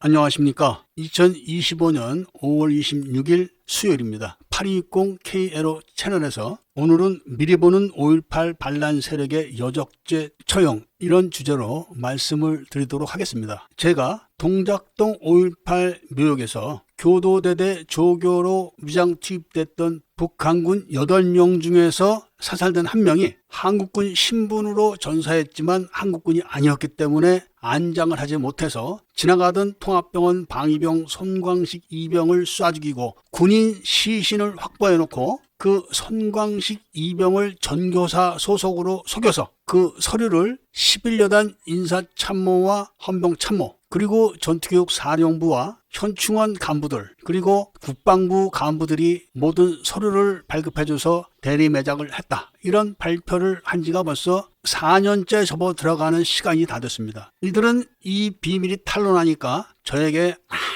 안녕하십니까. 2025년 5월 26일 수요일입니다. 8260KLO 채널에서 오늘은 미리 보는 5.18 반란 세력의 여적죄 처형, 이런 주제로 말씀을 드리도록 하겠습니다. 제가 동작동 5.18 묘역에서 교도대대 조교로 위장 투입됐던 북한군 8명 중에서 사살된 한 명이 한국군 신분으로 전사했지만 한국군이 아니었기 때문에 안장을 하지 못해서 지나가던 통합병원 방위병 손광식 이병을 쏴 죽이고 군인 시신을 확보해놓고 그 손광식 이병을 전교사 소속으로 속여서 그 서류를 11여단 인사참모와 헌병참모, 그리고 전투교육사령부와 현충원 간부들, 그리고 국방부 간부들이 모든 서류를 발급해줘서 대리매작을 했다, 이런 발표를 한 지가 벌써 4년째 접어 들어가는 시간이 다 됐습니다. 이들은 이 비밀이 탄로나니까 저에게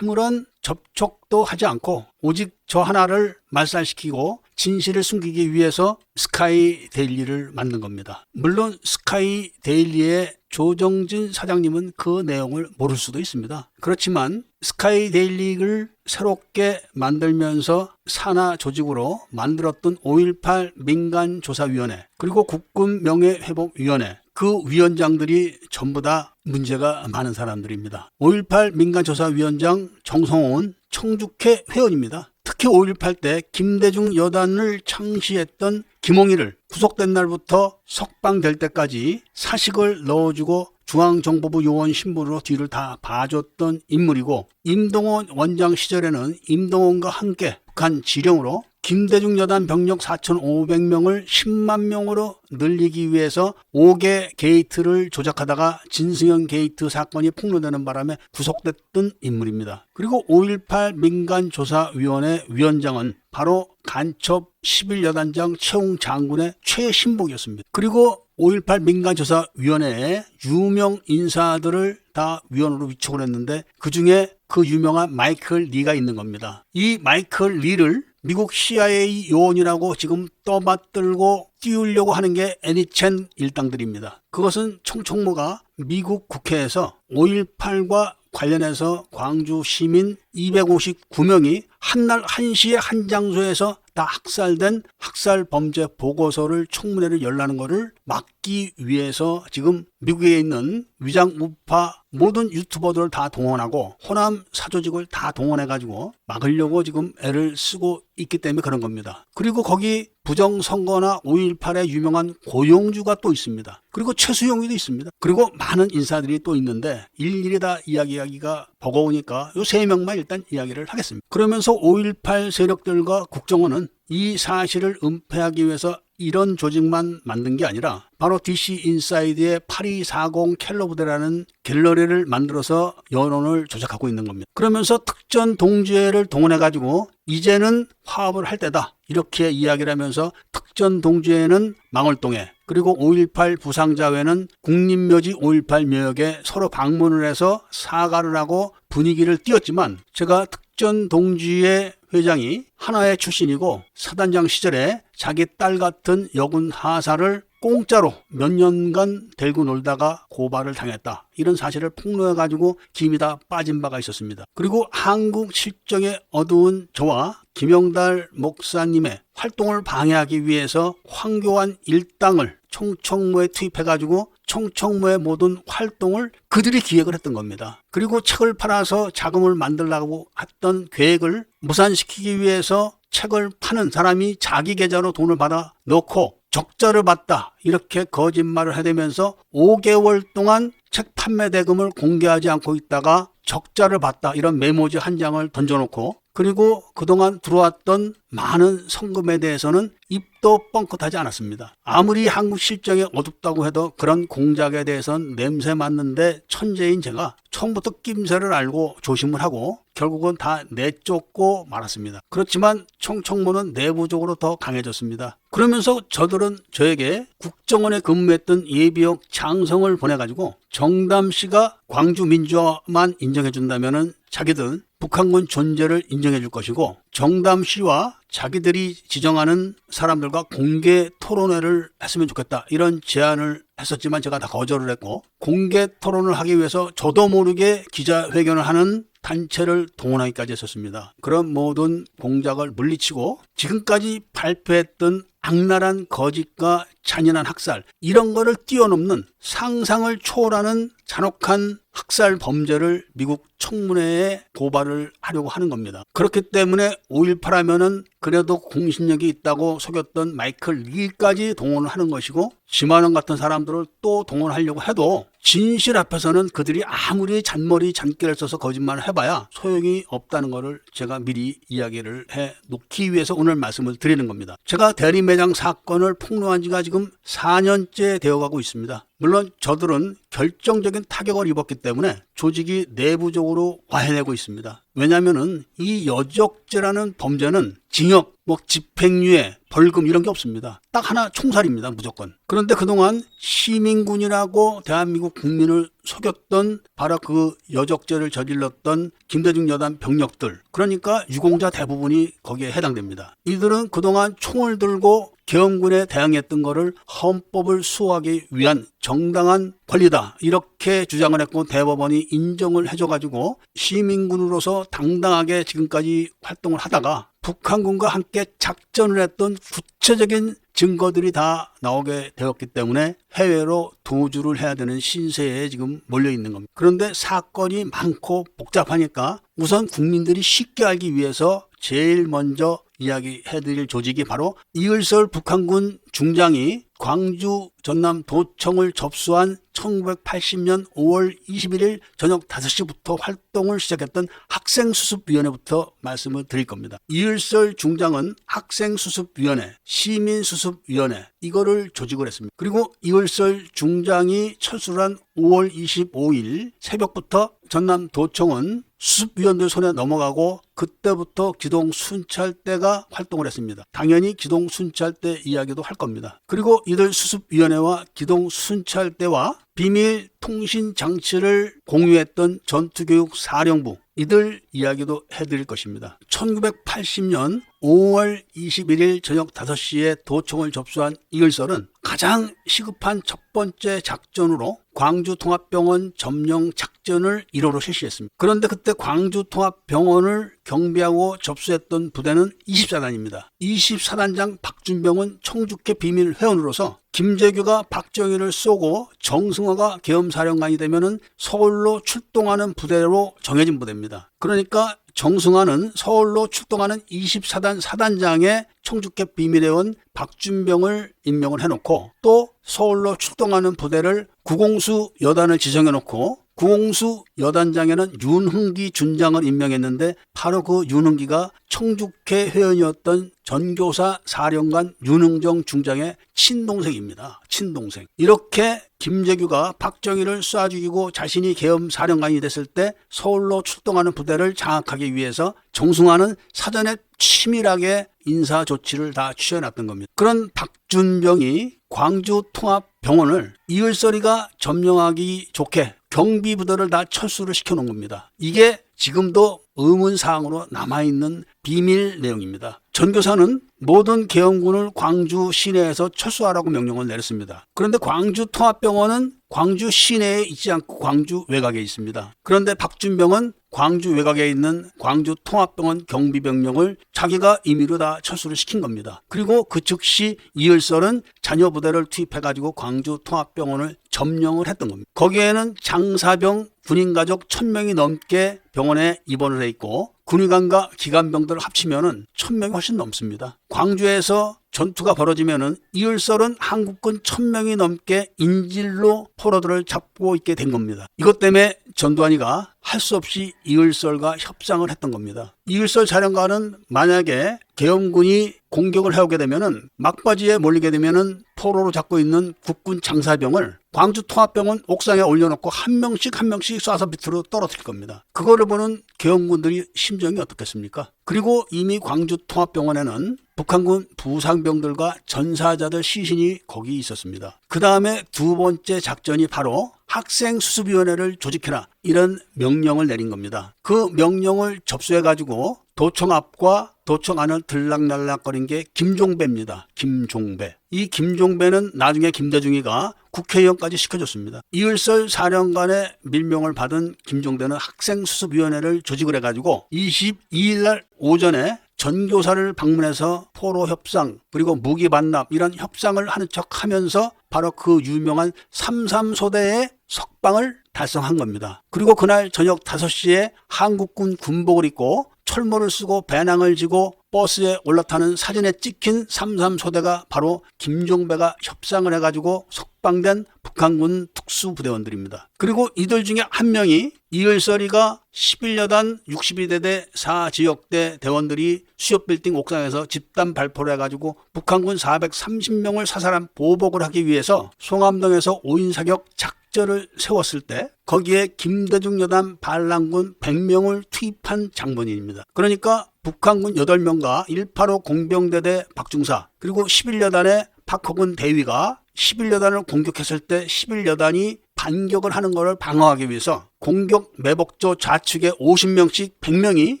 아무런 접촉도 하지 않고 오직 저 하나를 말살시키고 진실을 숨기기 위해서 스카이 데일리를 만든 겁니다. 물론 스카이 데일리의 조정진 사장님은 그 내용을 모를 수도 있습니다. 그렇지만 스카이 데일리를 새롭게 만들면서 산하 조직으로 만들었던 5.18 민간조사위원회, 그리고 국군 명예회복위원회, 그 위원장들이 전부 다 문제가 많은 사람들입니다. 5.18 민간조사위원장 정성호는 청주회 회원입니다. 특히 5.18 때 김대중 여단을 창시했던 김홍일을 구속된 날부터 석방될 때까지 사식을 넣어주고 중앙정보부 요원 신분으로 뒤를 다 봐줬던 인물이고, 임동원 원장 시절에는 임동원과 함께 북한 지령으로 김대중 여단 병력 4,500명을 10만 명으로 늘리기 위해서 5개 게이트를 조작하다가 진승현 게이트 사건이 폭로되는 바람에 구속됐던 인물입니다. 그리고 5.18 민간조사위원회 위원장은 바로 간첩 11여단장 최웅 장군의 최신복이었습니다. 그리고 5.18 민간조사위원회에 유명 인사들을 다 위원으로 위촉을 했는데 그 중에 그 유명한 마이클 리가 있는 겁니다. 이 마이클 리를 미국 CIA 요원이라고 지금 떠받들고 띄우려고 하는 게 애니첸 일당들입니다. 그것은 총총모가 미국 국회에서 5.18과 관련해서 광주 시민 259명이 한날 한시에 한 장소에서 다 학살된 학살 범죄 보고서를 청문회를 열라는 것을 막기 위해서 지금 미국에 있는 위장 우파 모든 유튜버들을 다 동원하고 호남 사조직을 다 동원해가지고 막으려고 지금 애를 쓰고 있기 때문에 그런 겁니다. 그리고 거기 부정선거나 5.18의 유명한 고용주가 또 있습니다. 그리고 최수용이도 있습니다. 그리고 많은 인사들이 또 있는데 일일이 다 이야기하기가 버거우니까 요 3명만 일단 이야기를 하겠습니다. 그러면서 5.18 세력들과 국정원은 이 사실을 은폐하기 위해서 이런 조직만 만든 게 아니라 바로 DC 인사이드의 8240 켈러 부대라는 갤러리를 만들어서 여론을 조작하고 있는 겁니다. 그러면서 특전 동지회를 동원해가지고 이제는 화합을 할 때다, 이렇게 이야기를 하면서 특전 동지회는 망월동에, 그리고 5.18 부상자회는 국립묘지 5.18 묘역에 서로 방문을 해서 사과를 하고 분위기를 띄웠지만, 제가 특전 동지회 회장이 하나의 출신이고 사단장 시절에 자기 딸 같은 여군 하사를 공짜로 몇 년간 데리고 놀다가 고발을 당했다, 이런 사실을 폭로해가지고 김이 다 빠진 바가 있었습니다. 그리고 한국 실정의 어두운 저와 김영달 목사님의 활동을 방해하기 위해서 황교안 일당을 총청모에 투입해가지고 총청모의 모든 활동을 그들이 기획을 했던 겁니다. 그리고 책을 팔아서 자금을 만들려고 했던 계획을 무산시키기 위해서 책을 파는 사람이 자기 계좌로 돈을 받아 넣고 적자를 봤다, 이렇게 거짓말을 해대면서 5개월 동안 책 판매 대금을 공개하지 않고 있다가 적자를 봤다, 이런 메모지 한 장을 던져놓고, 그리고 그동안 들어왔던 많은 성금에 대해서는 입도 뻥끗하지 않았습니다. 아무리 한국 실정이 어둡다고 해도 그런 공작에 대해서는 냄새 맡는데 천재인 제가 처음부터 낌새를 알고 조심을 하고 결국은 다 내쫓고 말았습니다. 그렇지만 청청모는 내부적으로 더 강해졌습니다. 그러면서 저들은 저에게 국정원에 근무했던 예비역 장성을 보내가지고 정담 씨가 광주 민주화만 인정해준다면은 자기들은 북한군 존재를 인정해 줄 것이고, 정담 씨와 자기들이 지정하는 사람들과 공개 토론회를 했으면 좋겠다, 이런 제안을 했었지만 제가 다 거절을 했고, 공개 토론을 하기 위해서 저도 모르게 기자회견을 하는 단체를 동원하기까지 했었습니다. 그런 모든 공작을 물리치고 지금까지 발표했던 악랄한 거짓과 잔인한 학살, 이런 거를 뛰어넘는 상상을 초월하는 잔혹한 학살 범죄를 미국 청문회에 고발을 하려고 하는 겁니다. 그렇기 때문에 5.18 하면은 그래도 공신력이 있다고 속였던 마이클 리까지 동원을 하는 것이고, 지만원 같은 사람들을 또 동원하려고 해도 진실 앞에서는 그들이 아무리 잔머리 잔기를 써서 거짓말을 해봐야 소용이 없다는 것을 제가 미리 이야기를 해 놓기 위해서 오늘 말씀을 드리는 겁니다. 제가 대리매장 사건을 폭로한 지가 지금 4년째 되어가고 있습니다. 물론 저들은 결정적인 타격을 입었기 때문에 조직이 내부적으로 와해내고 있습니다. 왜냐하면 이 여적죄라는 범죄는 징역, 집행유예, 벌금 이런 게 없습니다. 딱 하나, 총살입니다. 무조건. 그런데 그동안 시민군이라고 대한민국 국민을 속였던 바로 그 여적죄를 저질렀던 김대중 여단 병력들, 그러니까 유공자 대부분이 거기에 해당됩니다. 이들은 그동안 총을 들고 계엄군에 대항했던 것을 헌법을 수호하기 위한 정당한 권리다, 이렇게 주장을 했고 대법원이 인정을 해줘가지고 시민군으로서 당당하게 지금까지 활동을 하다가 북한군과 함께 작전을 했던 구체적인 증거들이 다 나오게 되었기 때문에 해외로 도주를 해야 되는 신세에 지금 몰려있는 겁니다. 그런데 사건이 많고 복잡하니까 우선 국민들이 쉽게 알기 위해서 제일 먼저 이야기해드릴 조직이 바로 이을설 북한군 중장이 광주 전남 도청을 접수한 1980년 5월 21일 저녁 5시부터 활동을 시작했던 학생수습위원회부터 말씀을 드릴 겁니다. 이을설 중장은 학생수습위원회, 시민수습위원회 이거를 조직을 했습니다. 그리고 이을설 중장이 철수를 한 5월 25일 새벽부터 전남 도청은 수습위원들 손에 넘어가고 그때부터 기동순찰대가 활동을 했습니다. 당연히 기동순찰대 이야기도 할 겁니다. 그리고 이들 수습위원회와 기동순찰대와 비밀 통신 장치를 공유했던 전투교육사령부, 이들 이야기도 해드릴 것입니다. 1980년 5월 21일 저녁 5시에 도청을 접수한 이을설은 가장 시급한 첫 번째 작전으로 광주통합병원 점령 작전을 1호로 실시했습니다. 그런데 그때 광주통합병원을 경비하고 접수했던 부대는 24단입니다. 24단장 박준병은 청주계 비밀 회원으로서 김재규가 박정희를 쏘고 정승화가 계엄사령관이 되면은 서울로 출동하는 부대로 정해진 부대입니다. 그러니까 정승화는 서울로 출동하는 24단 사단장에 청주계 비밀회원 박준병을 임명을 해놓고 또 서울로 출동하는 부대를 구공수 여단을 지정해놓고 구공수 여단장에는 윤흥기 준장을 임명했는데 바로 그 윤흥기가 청주계 회원이었던 전교사 사령관 윤흥정 중장의 친동생입니다. 친동생. 이렇게 김재규가 박정희를 쏴 죽이고 자신이 계엄 사령관이 됐을 때 서울로 출동하는 부대를 장악하기 위해서 정승화는 사전에 치밀하게 인사 조치를 다 취해놨던 겁니다. 그런 박준병이 광주통합병원을 이을설이가 점령하기 좋게 경비부대를 다 철수를 시켜놓은 겁니다. 이게 지금도 의문사항으로 남아있는 비밀 내용입니다. 전교사는 모든 계엄군을 광주 시내에서 철수하라고 명령을 내렸습니다. 그런데 광주통합병원은 광주 시내에 있지 않고 광주 외곽에 있습니다. 그런데 박준병은 광주 외곽에 있는 광주통합병원 경비병력을 자기가 임의로 다 철수를 시킨 겁니다. 그리고 그 즉시 이을설은 자녀 부대를 투입해가지고 광주통합병원을 점령을 했던 겁니다. 거기에는 장사병, 군인가족 1000명이 넘게 병원에 입원을 해 있고 군의관과 기관병들을 합치면은 1000명이 훨씬 넘습니다. 광주에서 전투가 벌어지면은 이을설은 한국군 1000명이 넘게 인질로 포로들을 잡고 있게 된 겁니다. 이것 때문에 전두환이가 할 수 없이 이을설과 협상을 했던 겁니다. 이을설 사령관은 만약에 계엄군이 공격을 해오게 되면은 막바지에 몰리게 되면은 포로로 잡고 있는 국군 장사병을 광주통합병원 옥상에 올려놓고 한 명씩 쏴서 밑으로 떨어뜨릴 겁니다. 그거를 보는 계엄군들이 심정이 어떻겠습니까? 그리고 이미 광주통합병원에는 북한군 부상병들과 전사자들 시신이 거기 있었습니다. 그 다음에 두 번째 작전이 바로 학생수습위원회를 조직해라, 이런 명령을 내린 겁니다. 그 명령을 접수해가지고 도청 앞과 도청 안을 들락날락거린 게 김종배입니다. 김종배. 이 김종배는 나중에 김대중이가 국회의원까지 시켜줬습니다. 이을설 사령관의 밀명을 받은 김종대는 학생수습위원회를 조직을 해가지고 22일 날 오전에 전교사를 방문해서 포로 협상 그리고 무기 반납 이런 협상을 하는 척하면서 바로 그 유명한 33소대의 석방을 달성한 겁니다. 그리고 그날 저녁 5시에 한국군 군복을 입고 철모를 쓰고 배낭을 지고 버스에 올라타는 사진에 찍힌 33소대가 바로 김종배가 협상을 해가지고 석방된 북한군 특수부대원들입니다. 그리고 이들 중에 한 명이 이을설이가 11여단 62대대 4지역대 대원들이 수협빌딩 옥상에서 집단 발포를 해가지고 북한군 430명을 사살한 보복을 하기 위해서 송암동에서 5인 사격 작전을 세웠을 때 거기에 김대중 여단 반란군 100명을 투입한 장본인입니다. 그러니까 북한군 8명과 185 공병대대 박중사 그리고 11여단의 박호근 대위가 11여단을 공격했을 때 11여단이 반격을 하는 것을 방어하기 위해서 공격 매복조 좌측에 50명씩 100명이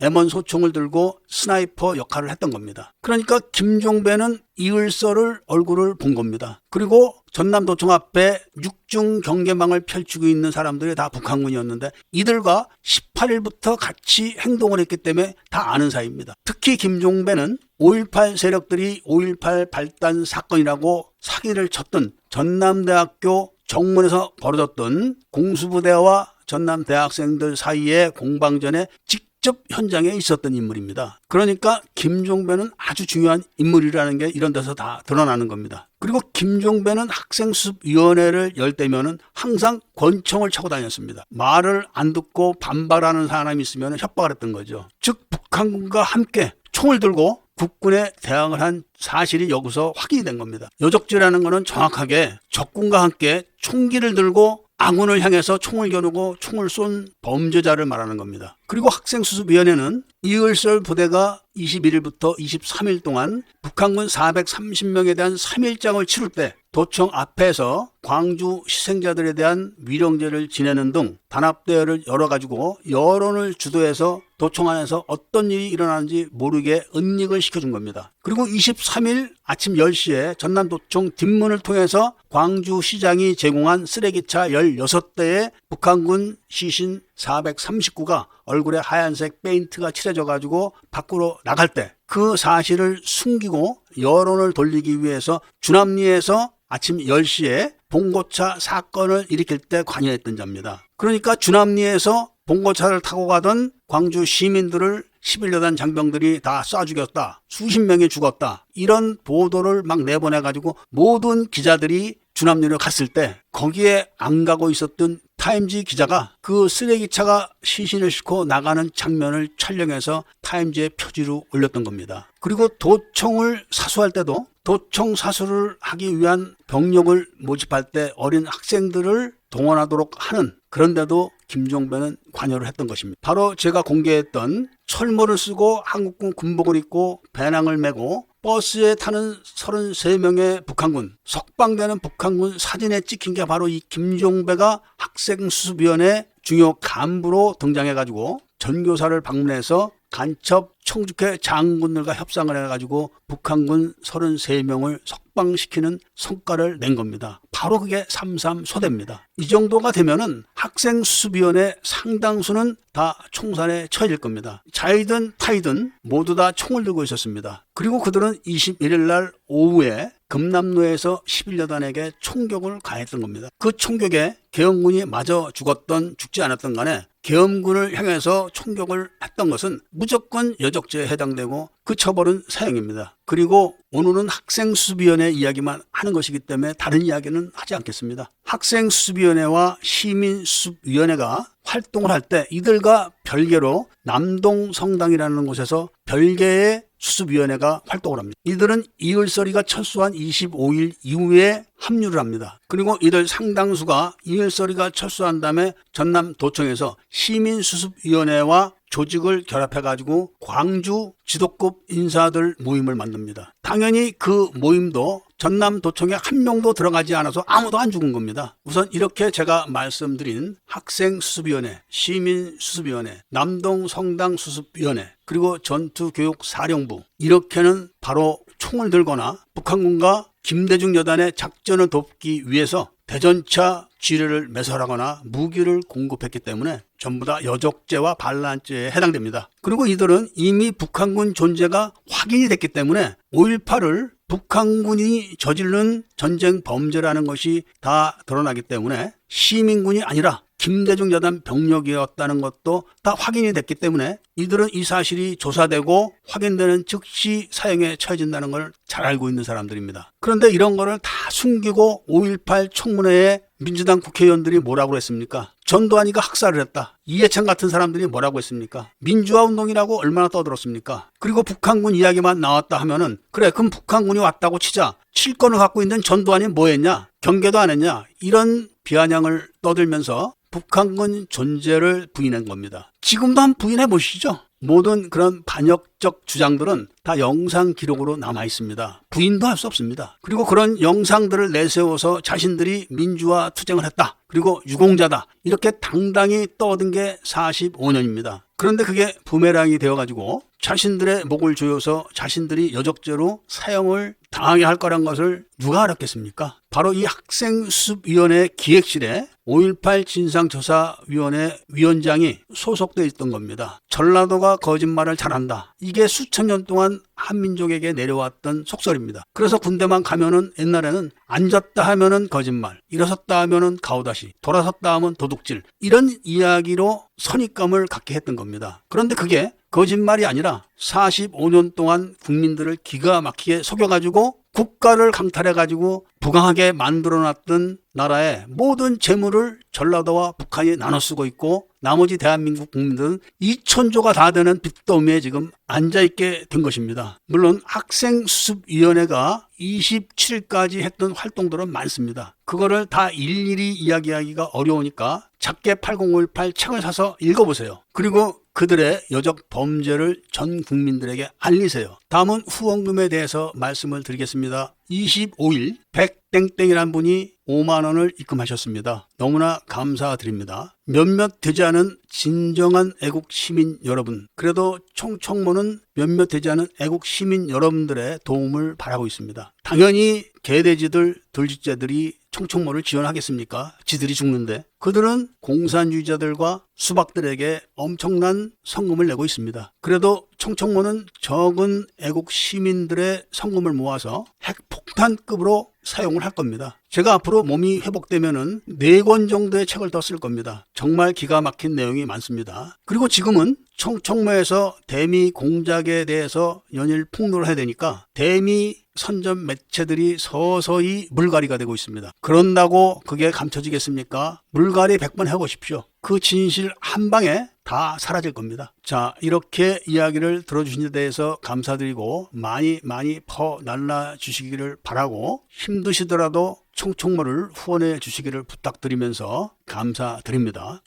M1 소총을 들고 스나이퍼 역할을 했던 겁니다. 그러니까 김종배는 이을설을 얼굴을 본 겁니다. 그리고 전남도청 앞에 6중 경계망을 펼치고 있는 사람들이 다 북한군이었는데 이들과 18일부터 같이 행동을 했기 때문에 다 아는 사이입니다. 특히 김종배는 5.18 세력들이 5.18 발단 사건이라고 사기를 쳤던 전남대학교 정문에서 벌어졌던 공수부대와 전남 대학생들 사이의 공방전에 직접 현장에 있었던 인물입니다. 그러니까 김종배는 아주 중요한 인물이라는 게 이런 데서 다 드러나는 겁니다. 그리고 김종배는 학생수습위원회를 열 때면은 항상 권총을 차고 다녔습니다. 말을 안 듣고 반발하는 사람이 있으면 협박을 했던 거죠. 즉 북한군과 함께 총을 들고 국군에 대항을 한 사실이 여기서 확인이 된 겁니다. 여적죄라는 것은 정확하게 적군과 함께 총기를 들고 아군을 향해서 총을 겨누고 총을 쏜 범죄자를 말하는 겁니다. 그리고 학생수습위원회는 이을설 부대가 21일부터 23일 동안 북한군 430명에 대한 3일장을 치를 때 도청 앞에서 광주 희생자들에 대한 위령제를 지내는 등 단합대회를 열어가지고 여론을 주도해서 도청 안에서 어떤 일이 일어나는지 모르게 은닉을 시켜준 겁니다. 그리고 23일 아침 10시에 전남도청 뒷문을 통해서 광주시장이 제공한 쓰레기차 16대의 북한군 시신 439가 얼굴에 하얀색 페인트가 칠해져가지고 밖으로 나갈 때 그 사실을 숨기고 여론을 돌리기 위해서 주남리에서 아침 10시에 봉고차 사건을 일으킬 때 관여했던 자입니다. 그러니까 주남리에서 봉고차를 타고 가던 광주 시민들을 11여단 장병들이 다 쏴 죽였다. 수십 명이 죽었다. 이런 보도를 막 내보내가지고 모든 기자들이 주남리로 갔을 때 거기에 안 가고 있었던 타임지 기자가 그 쓰레기차가 시신을 싣고 나가는 장면을 촬영해서 타임지의 표지로 올렸던 겁니다. 그리고 도청을 사수할 때도 도청 사수를 하기 위한 병력을 모집할 때 어린 학생들을 동원하도록 하는 그런데도 김종배는 관여를 했던 것입니다. 바로 제가 공개했던 철모를 쓰고 한국군 군복을 입고 배낭을 메고 버스에 타는 33명의 북한군, 석방되는 북한군 사진에 찍힌 게 바로 이 김종배가 학생수습위원회 중요 간부로 등장해가지고 전교사를 방문해서 간첩 청주회 장군들과 협상을 해가지고 북한군 33명을 석방시키는 성과를 낸 겁니다. 바로 그게 33소대입니다. 이 정도가 되면은 학생수습위원회 상당수는 다 총살에 처해질 겁니다. 자이든 타이든 모두 다 총을 들고 있었습니다. 그리고 그들은 21일 날 오후에 금남로에서 11여단에게 총격을 가했던 겁니다. 그 총격에 계엄군이 마저 죽지 않았던 간에 계엄군을 향해서 총격을 했던 것은 무조건 여적죄에 해당되고 그 처벌은 사형입니다. 그리고 오늘은 학생수습위원회 이야기만 하는 것이기 때문에 다른 이야기는 하지 않겠습니다. 학생수습위원회와 시민수습위원회가 활동을 할 때 이들과 별개로 남동성당이라는 곳에서 별개의 수습위원회가 활동을 합니다. 이들은 이을설이가 철수한 25일 이후에 합류를 합니다. 그리고 이들 상당수가 이을설이가 철수한 다음에 전남도청에서 시민수습위원회와 조직을 결합해가지고 광주 지도급 인사들 모임을 만듭니다. 당연히 그 모임도 전남도청에 한 명도 들어가지 않아서 아무도 안 죽은 겁니다. 우선 이렇게 제가 말씀드린 학생수습위원회, 시민수습위원회, 남동성당수습위원회, 그리고 전투교육사령부 이렇게는 바로 총을 들거나 북한군과 김대중 여단의 작전을 돕기 위해서 대전차 지뢰를 매설하거나 무기를 공급했기 때문에 전부 다 여적죄와 반란죄에 해당됩니다. 그리고 이들은 이미 북한군 존재가 확인이 됐기 때문에 5.18을 북한군이 저지른 전쟁 범죄라는 것이 다 드러나기 때문에 시민군이 아니라 김대중 여단 병력이었다는 것도 다 확인이 됐기 때문에 이들은 이 사실이 조사되고 확인되는 즉시 사형에 처해진다는 걸 잘 알고 있는 사람들입니다. 그런데 이런 거를 다 숨기고 5.18 청문회에 민주당 국회의원들이 뭐라고 했습니까? 전두환이가 학살을 했다. 이해찬 같은 사람들이 뭐라고 했습니까? 민주화 운동이라고 얼마나 떠들었습니까? 그리고 북한군 이야기만 나왔다 하면은 그래 그럼 북한군이 왔다고 치자. 칠권을 갖고 있는 전두환이 뭐 했냐? 경계도 안 했냐? 이런 비아냥을 떠들면서 북한군 존재를 부인한 겁니다. 지금도 한번 부인해 보시죠. 모든 그런 반역적 주장들은 다 영상 기록으로 남아 있습니다. 부인도 할 수 없습니다. 그리고 그런 영상들을 내세워서 자신들이 민주화 투쟁을 했다. 그리고 유공자다. 이렇게 당당히 떠든 게 45년입니다. 그런데 그게 부메랑이 되어가지고 자신들의 목을 조여서 자신들이 여적죄로 사형을 당하게 할 거란 것을 누가 알았겠습니까? 바로 이 학생수습위원회 기획실에 5.18 진상조사위원회 위원장이 소속되어 있던 겁니다. 전라도가 거짓말을 잘한다. 이게 수천 년 동안 한민족에게 내려왔던 속설입니다. 그래서 군대만 가면은 옛날에는 앉았다 하면은 거짓말, 일어섰다 하면은 가오다시, 돌아섰다 하면 도둑질 이런 이야기로 선입감을 갖게 했던 겁니다. 그런데 그게 거짓말이 아니라 45년 동안 국민들을 기가 막히게 속여가지고 국가를 강탈해가지고 부강하게 만들어놨던 나라의 모든 재물을 전라도와 북한이 나눠 쓰고 있고 나머지 대한민국 국민들은 2천조가 다 되는 빚더미에 지금 앉아있게 된 것입니다. 물론 학생수습위원회가 27일까지 했던 활동들은 많습니다. 그거를 다 일일이 이야기하기가 어려우니까 작게 8058 책을 사서 읽어보세요. 그리고 그들의 여적 범죄를 전 국민들에게 알리세요. 다음은 후원금에 대해서 말씀을 드리겠습니다. 25일 백땡땡이란 분이 5만 원을 입금하셨습니다. 너무나 감사드립니다. 몇몇 되지 않은 진정한 애국 시민 여러분, 그래도 총총모는 몇몇 되지 않은 애국 시민 여러분들의 도움을 바라고 있습니다. 당연히 개돼지들, 들쥐떼들이 총총모를 지원하겠습니까? 지들이 죽는데. 그들은 공산주의자들과 수박들에게 엄청난 성금을 내고 있습니다. 그래도 총총모는 적은 애국 시민들의 성금을 모아서 핵폭탄급으로 사용을 할 겁니다. 제가 앞으로 몸이 회복되면은 4권 정도의 책을 더 쓸 겁니다. 정말 기가 막힌 내용이 많습니다. 그리고 지금은 총총모에서 대미 공작에 대해서 연일 폭로를 해야 되니까 대미 선전 매체들이 서서히 물갈이가 되고 있습니다. 그런다고 그게 감춰지겠습니까? 물갈이 100번 해보십시오. 그 진실 한 방에 다 사라질 겁니다. 자, 이렇게 이야기를 들어주신 데 대해서 감사드리고 많이 퍼날라 주시기를 바라고 힘드시더라도 총총모를 후원해 주시기를 부탁드리면서 감사드립니다.